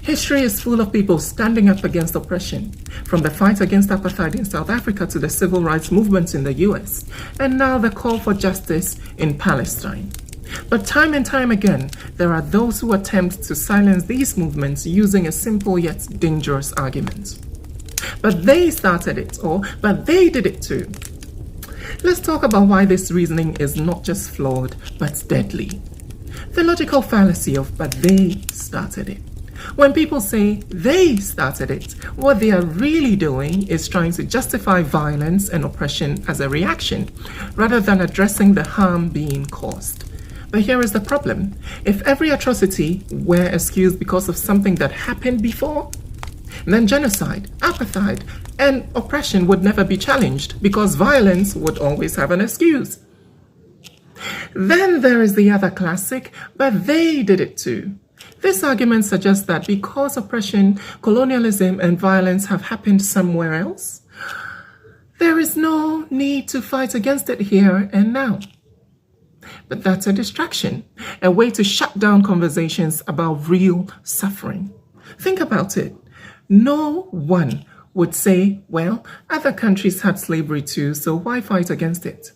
History is full of people standing up against oppression, from the fight against apartheid in South Africa to the civil rights movements in the US, and now the call for justice in Palestine. But time and time again, there are those who attempt to silence these movements using a simple yet dangerous argument. But they started it, or but they did it too. Let's talk about why this reasoning is not just flawed, but deadly. The logical fallacy of "but they started it." When people say they started it, what they are really doing is trying to justify violence and oppression as a reaction, rather than addressing the harm being caused. But here is the problem. If every atrocity were excused because of something that happened before, then genocide, apartheid, and oppression would never be challenged because violence would always have an excuse. Then there is the other classic, "but they did it too." This argument suggests that because oppression, colonialism, and violence have happened somewhere else, there is no need to fight against it here and now. But that's a distraction, a way to shut down conversations about real suffering. Think about it. No one would say, well, other countries had slavery too, so why fight against it?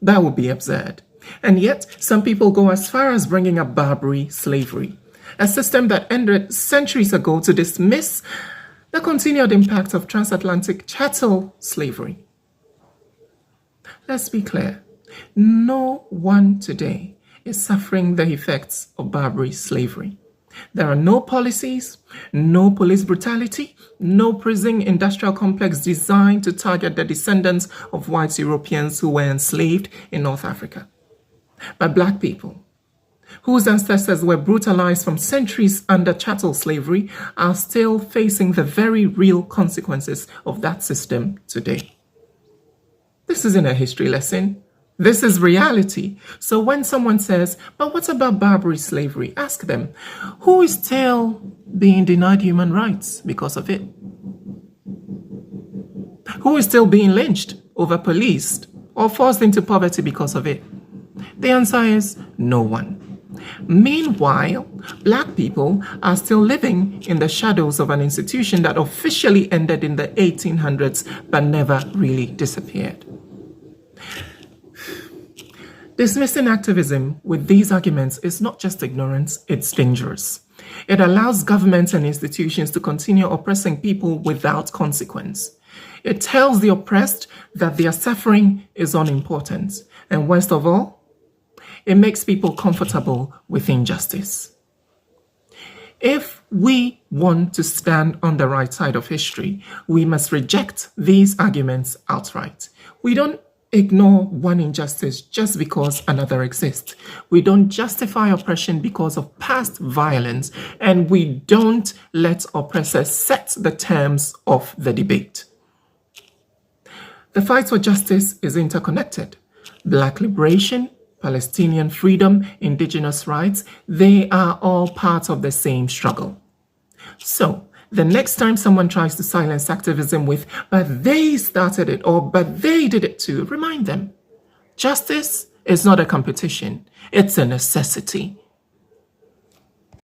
That would be absurd. And yet, some people go as far as bringing up Barbary slavery, a system that ended centuries ago to dismiss the continued impact of transatlantic chattel slavery. Let's be clear. No one today is suffering the effects of Barbary slavery. There are no policies, no police brutality, no prison industrial complex designed to target the descendants of white Europeans who were enslaved in North Africa. But Black people, whose ancestors were brutalized from centuries under chattel slavery, are still facing the very real consequences of that system today. This isn't a history lesson. This is reality. So when someone says, but what about Barbary slavery? Ask them, who is still being denied human rights because of it? Who is still being lynched, over-policed, or forced into poverty because of it? The answer is no one. Meanwhile, Black people are still living in the shadows of an institution that officially ended in the 1800s but never really disappeared. Dismissing activism with these arguments is not just ignorance, it's dangerous. It allows governments and institutions to continue oppressing people without consequence. It tells the oppressed that their suffering is unimportant. And worst of all, it makes people comfortable with injustice. If we want to stand on the right side of history, we must reject these arguments outright. We don't ignore one injustice just because another exists. We don't justify oppression because of past violence, and we don't let oppressors set the terms of the debate. The fight for justice is interconnected. Black liberation, Palestinian freedom, indigenous rights, they are all part of the same struggle. So, the next time someone tries to silence activism with, but they started it, or but they did it too, remind them, justice is not a competition, it's a necessity.